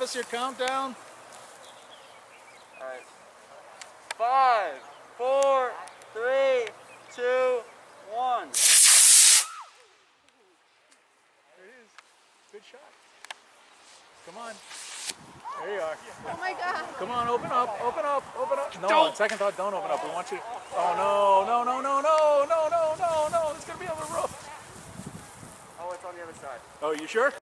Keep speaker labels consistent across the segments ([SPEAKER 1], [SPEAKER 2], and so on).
[SPEAKER 1] give us your countdown.
[SPEAKER 2] All right. 5, 4, 3, 2, 1.
[SPEAKER 1] There it is. Good shot. Come on. There you are.
[SPEAKER 3] Oh my God.
[SPEAKER 1] Come on, open up, open up, open up. No, on second thought, don't open up. We want you to... Oh, no, no, no, no, no, no, no, no, no. It's going to be on the roof.
[SPEAKER 2] Oh, it's on the other side.
[SPEAKER 1] Oh, you sure?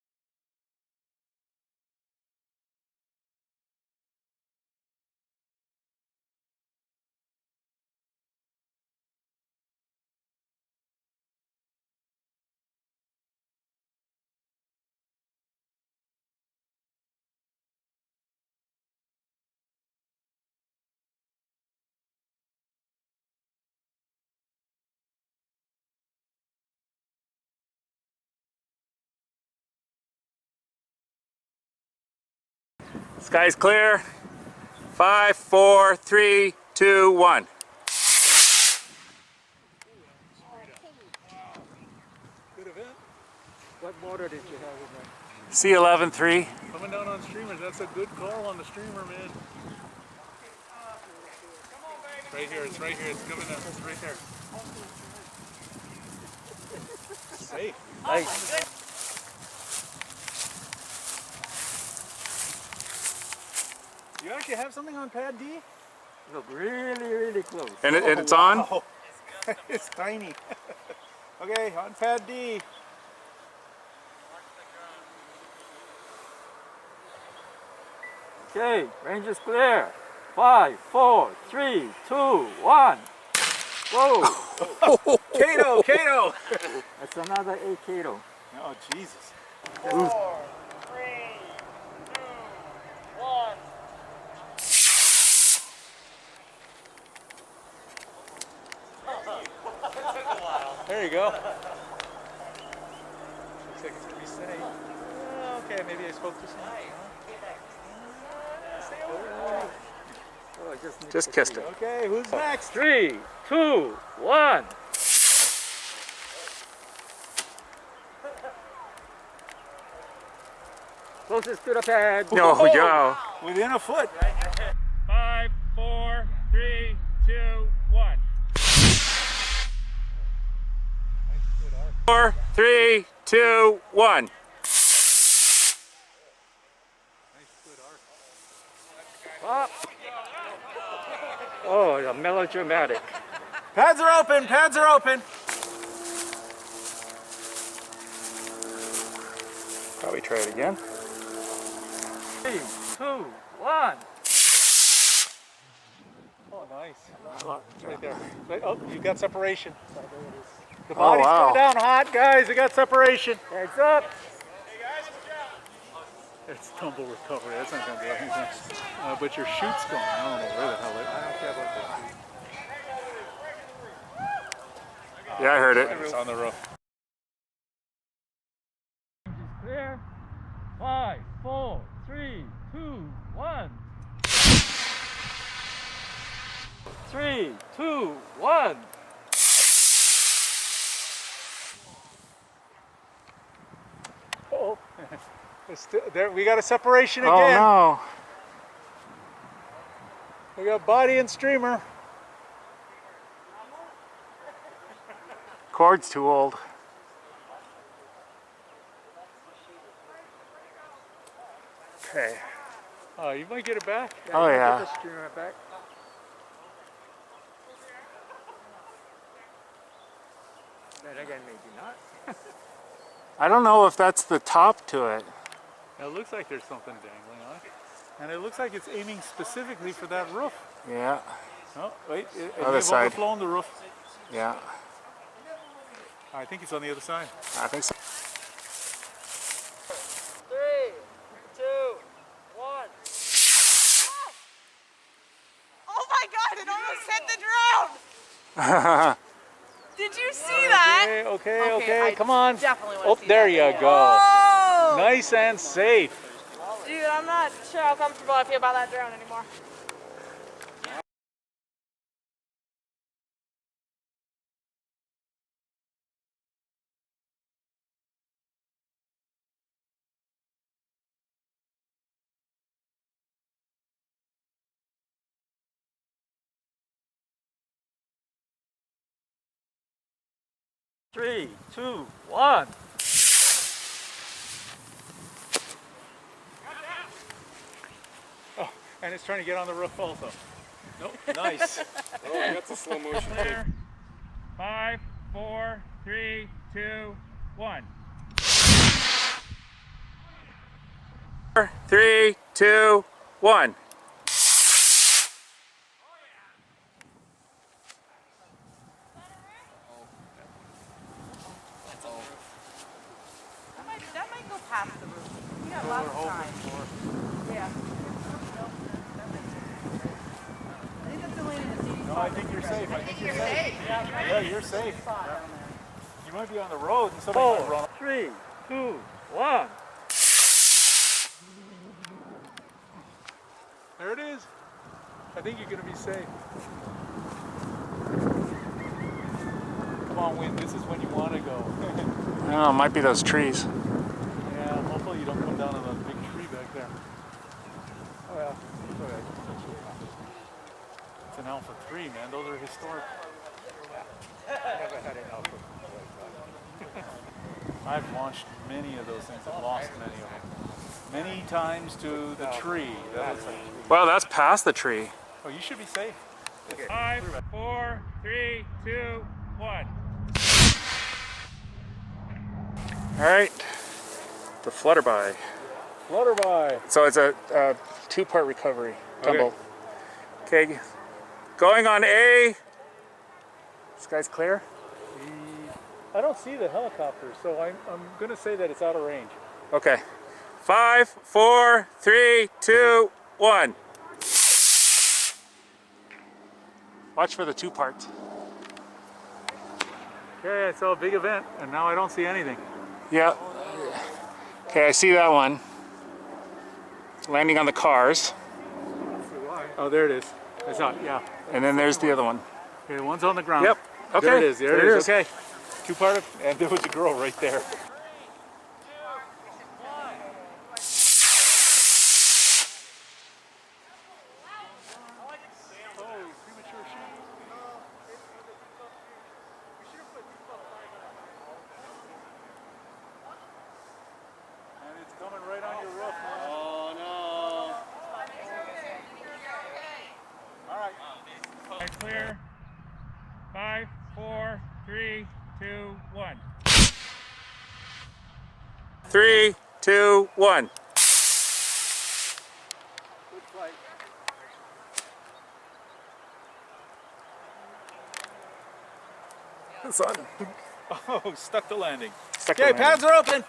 [SPEAKER 1] Sky's clear. 5, 4, 3, 2, 1. Good event.
[SPEAKER 2] What motor did you have in there?
[SPEAKER 1] C11-3. Coming down on streamers. That's a good call on the streamer, man. It's right here. It's right here. It's coming down. It's right there. Safe.
[SPEAKER 2] Nice.
[SPEAKER 1] You actually have something on pad D?
[SPEAKER 2] Look really, really close.
[SPEAKER 1] And it's on? It's tiny. Okay, on pad D.
[SPEAKER 2] Okay, range is clear. 5, 4, 3, 2, 1. Whoa!
[SPEAKER 1] Kato, Kato!
[SPEAKER 2] That's another 8 Kato.
[SPEAKER 1] Oh, Jesus.
[SPEAKER 2] 4, 3, 2, 1.
[SPEAKER 1] There you go. Looks like it's pretty safe. Okay, maybe I spoke too soon.
[SPEAKER 2] Oh,
[SPEAKER 1] Just kissed it. Okay, who's next?
[SPEAKER 2] 3, 2, 1. Closest to the pad.
[SPEAKER 1] No, yo. Within a foot. 5, 4, 3, 2, 1. 4, 3, 2, 1.
[SPEAKER 2] Up. Oh, the melodramatic.
[SPEAKER 1] Pads are open, pads are open. Probably try it again.
[SPEAKER 2] 3, 2, 1.
[SPEAKER 1] Oh, nice. Right there. Oh, you got separation. The body's going down hot, guys. We got separation.
[SPEAKER 2] Heads up.
[SPEAKER 1] It's tumble recovery. That's not going to do anything. But your chute's gone. I don't know where the hell it is. I don't care about that. Yeah, I heard it. It's on the roof.
[SPEAKER 2] Clear. 5, 4, 3, 2, 1. 3, 2, 1.
[SPEAKER 1] Oh, there, we got a separation again.
[SPEAKER 4] Oh no.
[SPEAKER 1] We got body and streamer.
[SPEAKER 4] Cord's too old.
[SPEAKER 1] Okay. Oh, you might get it back.
[SPEAKER 4] Oh yeah.
[SPEAKER 2] Get the streamer back. Then again, maybe not.
[SPEAKER 4] I don't know if that's the top to it.
[SPEAKER 1] It looks like there's something dangling on it. And it looks like it's aiming specifically for that roof.
[SPEAKER 4] Yeah.
[SPEAKER 1] Oh, wait, it may
[SPEAKER 4] Other
[SPEAKER 1] have
[SPEAKER 4] side.
[SPEAKER 1] overflown the roof.
[SPEAKER 4] Yeah.
[SPEAKER 1] I think it's on the other side.
[SPEAKER 4] I think so.
[SPEAKER 2] 3, 2, 1.
[SPEAKER 3] Oh my God, it almost hit the drone. Did you see that?
[SPEAKER 1] Okay, come on.
[SPEAKER 3] Definitely want to
[SPEAKER 1] Oh,
[SPEAKER 3] see
[SPEAKER 1] there
[SPEAKER 3] that.
[SPEAKER 1] you go.
[SPEAKER 3] Whoa!
[SPEAKER 1] Nice and safe.
[SPEAKER 3] Dude, I'm not sure how comfortable I feel about that drone anymore.
[SPEAKER 2] 3, 2, 1.
[SPEAKER 1] Oh, and it's trying to get on the roof also. Nope. Nice.
[SPEAKER 4] Oh, that's a slow motion take.
[SPEAKER 1] 5, 4, 3, 2, 1. 3, 2, 1.
[SPEAKER 3] That might go past the roof. We got lots of time. Yeah. I think that's the lane in the CD.
[SPEAKER 1] No, I think you're safe. I think you're safe. Yeah, you're safe. Yeah. You might be on the road and somebody might run.
[SPEAKER 2] 3, 2, 1.
[SPEAKER 1] There it is. I think you're going to be safe. Come on, wind. This is when you want to go.
[SPEAKER 4] I don't know, it might be those trees.
[SPEAKER 1] Yeah, hopefully you don't come down on the big tree back there. Oh yeah, it's okay. It's an Alpha 3, man. Those are historic. I never had an Alpha 3. I've launched many of those things. I've lost many of them. Many times to the tree. That looks like a tree.
[SPEAKER 4] Well, that's past the tree.
[SPEAKER 1] Oh, you should be safe. 5, 4, 3, 2, 1.
[SPEAKER 4] All right, the flutterby.
[SPEAKER 1] Flutterby.
[SPEAKER 4] So it's a two-part recovery tumble. Okay, going on A. This guy's clear.
[SPEAKER 1] I don't see the helicopter, so I'm going to say that it's out of range.
[SPEAKER 4] Okay, 5, 4, 3, 2, 1. Watch for the two parts.
[SPEAKER 1] Okay, I saw a big event, and now I don't see anything.
[SPEAKER 4] Yeah. Okay, I see that one. Landing on the cars.
[SPEAKER 1] Oh, there it is. I saw it, yeah.
[SPEAKER 4] And then there's the other one.
[SPEAKER 1] Okay, one's on the ground.
[SPEAKER 4] Yep. Okay.
[SPEAKER 1] There it is. There it is.
[SPEAKER 4] Okay.
[SPEAKER 1] Two-part, and there was a girl right there. And it's coming right on your roof.
[SPEAKER 2] Oh no.
[SPEAKER 1] All right. Clear. 5, 4, 3, 2, 1.
[SPEAKER 4] 3, 2, 1.
[SPEAKER 1] Good flight.
[SPEAKER 4] It's on.
[SPEAKER 1] Oh, stuck the landing.
[SPEAKER 4] Stuck the
[SPEAKER 1] Okay,
[SPEAKER 4] landing.
[SPEAKER 1] pads are open.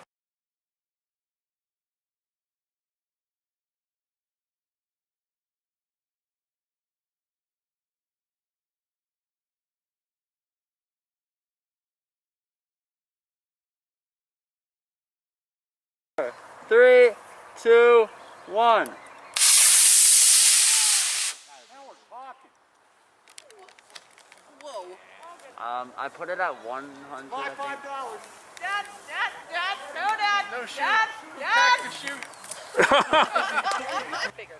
[SPEAKER 2] Three, two, one.
[SPEAKER 3] Whoa.
[SPEAKER 2] I put it at 100. I think.
[SPEAKER 3] Dad, no, Dad.
[SPEAKER 1] No shoot.
[SPEAKER 3] Dad.
[SPEAKER 1] Good shoot.
[SPEAKER 3] Bigger.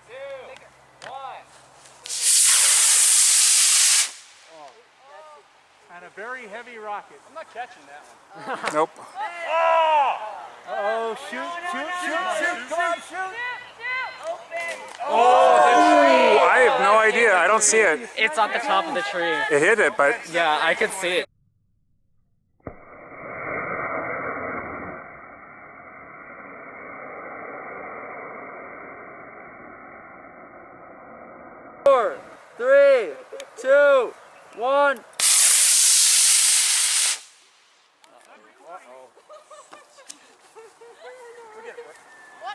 [SPEAKER 1] And a very heavy rocket. I'm not catching that one.
[SPEAKER 4] Nope.
[SPEAKER 1] Oh, shoot. Come on, shoot.
[SPEAKER 3] Open.
[SPEAKER 4] Oh, I have no idea. I don't see it.
[SPEAKER 5] It's on the top of the tree.
[SPEAKER 4] It hit it, but
[SPEAKER 5] Yeah, I could see it.
[SPEAKER 2] Four, three, two, one.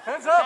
[SPEAKER 1] Heads up.